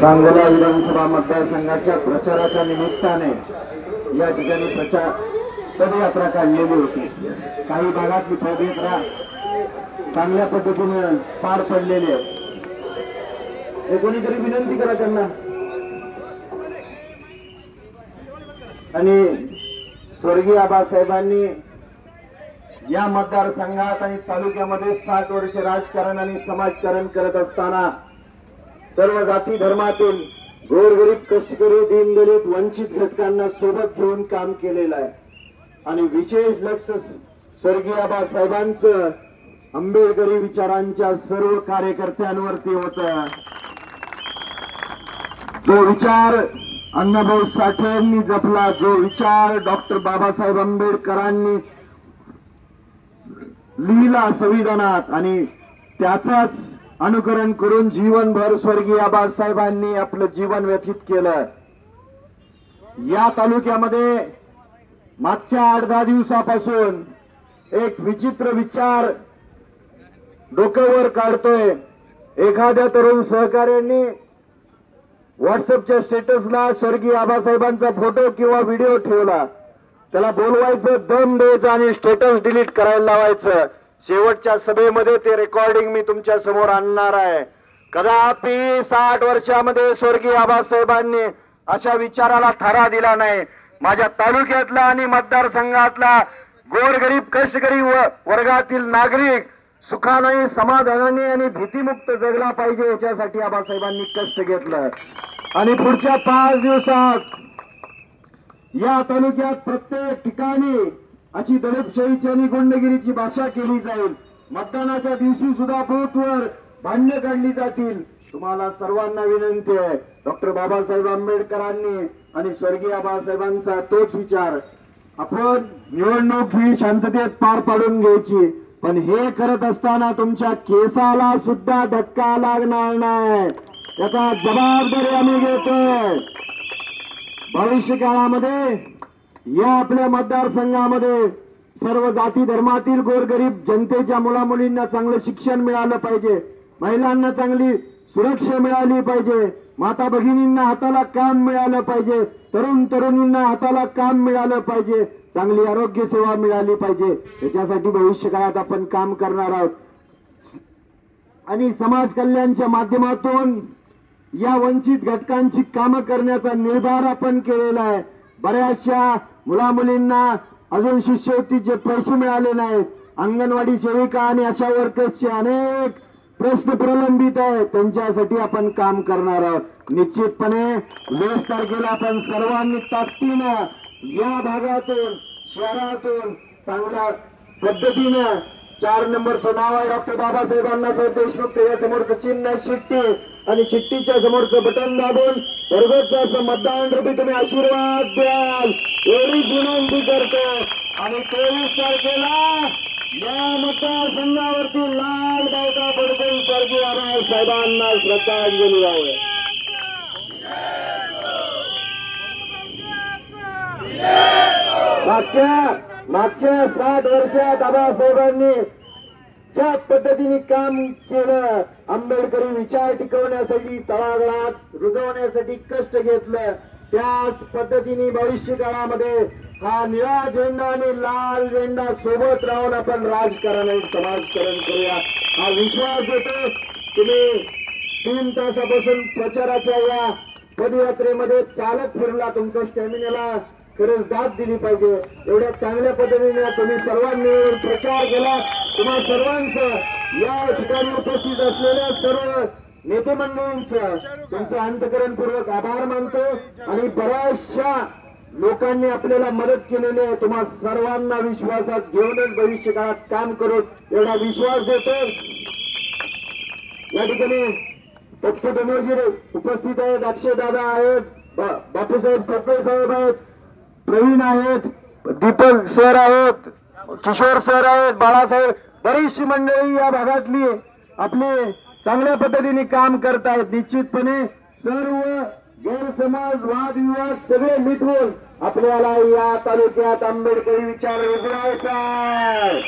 सांगोला विधानसभा मतदारसंघाच्या प्रचाराच्या निमित्ताने या ठिकाणी प्रचार पदयात्रा काढलेली होती। काही भागातली पदयात्रा चांगल्या पद्धतीने पार पडलेली आहे। कोणीतरी विनंती करा त्यांना। आणि स्वर्गीय आबासाहेबांनी या मतदारसंघात आणि तालुक्यामध्ये 60 वर्ष राजकारण आणि समाजकारण करत असताना सर्व जाती धर्मातील गोरगरीब कष्टकरी दीनदलित वंचित घटकांना सोबत घेऊन काम केलेलं आहे। आणि विशेष लक्ष स्वर्गीय आबासाहेबांचं आंबेडकरी विचारांच्या सर्व कार्यकर्त्यांवरती होतं। जो विचार अण्णाभाऊ साठेंनी जपला, जो विचार डॉक्टर बाबासाहेब आंबेडकरांनी लिहिला संविधानात आणि त्याचाच अनुकरण करून जीवनभर स्वर्गीय आबासाहेबांनी आपलं जीवन व्यतीत केलं। या तालुक्यामध्ये मागच्या 8-10 दिवसापासून एक विचित्र विचार डोक्यावर काढतोय। एखाद्या तरुण सहकार्यांनी व्हॉट्सअपच्या स्टेटसला स्वर्गीय आबासाहेबांचा फोटो किंवा व्हिडिओ ठेवला, त्याला बोलवायचं, दम द्यायचं आणि स्टेटस डिलीट करायला लावायचं। शेवटच्या सभेमध्ये ते रेकॉर्डिंग मी तुमच्या समोर आणणार आहे। कदापि 60 वर्षामध्ये स्वर्गीय आबासाहेबांनी अशा विचाराला थारा दिला नाही। माझ्या तालुक्यातला आणि मतदारसंघातला गोरगरीब कष्टकरी वर्गातील नागरिक सुखाने समाधानाने आणि भीतीमुक्त जगला पाहिजे याच्यासाठी आबासाहेबांनी कष्ट घेतलं। आणि पुढच्या 5 दिवसात या तालुक्यात प्रत्येक ठिकाणी अशी दडपशाहीची आणि गुंडगिरीची भाषा केली जाईल। मतदानाच्या दिवशी सुद्धा बूथवर भांडणे काढली जातील। तुम्हाला सर्वांना विनंती आहे, डॉक्टर बाबासाहेब आंबेडकरांनी आणि स्वर्गीय आबासाहेबांचा तोच विचार, आपण निवडणूक ही शांततेत पार पाडून घ्यायची, पण हे करत असताना तुमच्या केसाला सुद्धा धक्का लागणार नाही, त्याचा जबाबदारी आम्ही घेतोय। भविष्य काळामध्ये या आपल्या मतदारसंघामध्ये सर्व जाती धर्मातील गोरगरीब जनतेच्या मुलामुलींना चांगलं शिक्षण मिळालं पाहिजे, महिलांना चांगली सुरक्षा मिळाली पाहिजे, माता भगिनींना हाताला काम मिळालं पाहिजे, तरुण तरुणींना हाताला काम मिळालं पाहिजे, चांगली आरोग्य सेवा मिळाली पाहिजे। याच्यासाठी भविष्य काळात आपण काम करणार आहोत। आणि समाज कल्याणच्या माध्यमातून या वंचित घटकांची कामं करण्याचा निर्धार आपण केलेला आहे। बऱ्याचशा मुलामुलींना अजून शिष्यवृत्तीचे पैसे मिळाले नाहीत, अंगणवाडी सेविका आणि आशा वर्कर्सचे अनेक प्रश्न प्रलंबित आहेत, त्यांच्यासाठी आपण काम करणार आहोत। निश्चितपणे 20 तारखेला आपण सर्वांनी ताकदीनं या भागातून शहरातून चांगल्या पद्धतीनं 4 नंबरचं नाव आहे डॉक्टर बाबासाहेब अण्णासाहेब देशमुख, त्याच्या समोरचं चिन्ह आहे शिट्टी, आणि शिट्टीच्या समोरचं बटन दाबून भरघोस असं मतदान रूपी तुम्ही आशीर्वाद द्याल एवढी विनंती करतो। आणि 23 तारखेला या मतदारसंघावरती लाल बावटा फडकून स्वर्गीय आबासाहेबांना श्रद्धांजली वाहूया। मागच्या 60 वर्षात आबासाहेबांनी ज्या पद्धतीने काम केलं, आंबेडकरी विचार टिकवण्यासाठी, तळागाळात रुजवण्यासाठी कष्ट घेतलं, त्याच पद्धतीने भविष्य काळामध्ये हा निळा झेंडा आणि लाल झेंडा सोबत राहून आपण राजकारण आणि समाजकारण करूया हा विश्वास देतो। तुम्ही 3 तासापासून प्रचाराच्या या पदयात्रेमध्ये चालत फिरला, तुमच्या स्टॅमिनाला खरंच दाद दिली पाहिजे। एवढ्या चांगल्या पद्धतीने तुम्ही सर्वांनी प्रचार केला। तुम्हा सर्वांचं या ठिकाणी उपस्थित असलेल्या सर्व नेते मंडळींचं तुमचं अंतःकरणपूर्वक आभार मानतो। आणि बऱ्याचशा लोकांनी आपल्याला मदत केलेली आहे, तुम्हा सर्वांना विश्वासात घेऊनच भविष्य काळात काम करू एवढा विश्वास देतो। या ठिकाणी पक्षप्रमुख उपस्थित आहेत, अक्षय दादा आहेत, बापूसाहेब ठोकळे साहेब आहेत, प्रवीण आहेत, दीपक सर आहेत, किशोर सर आहेत, बाळासाहेब, बरीचशी मंडळी या भागातली आपले चांगल्या पद्धतीने काम करतायत। निश्चितपणे सर्व गैरसमज वादविवाद सगळे मिटवून आपल्याला या तालुक्यात आंबेडकरी विचार रुजवायचा आहे।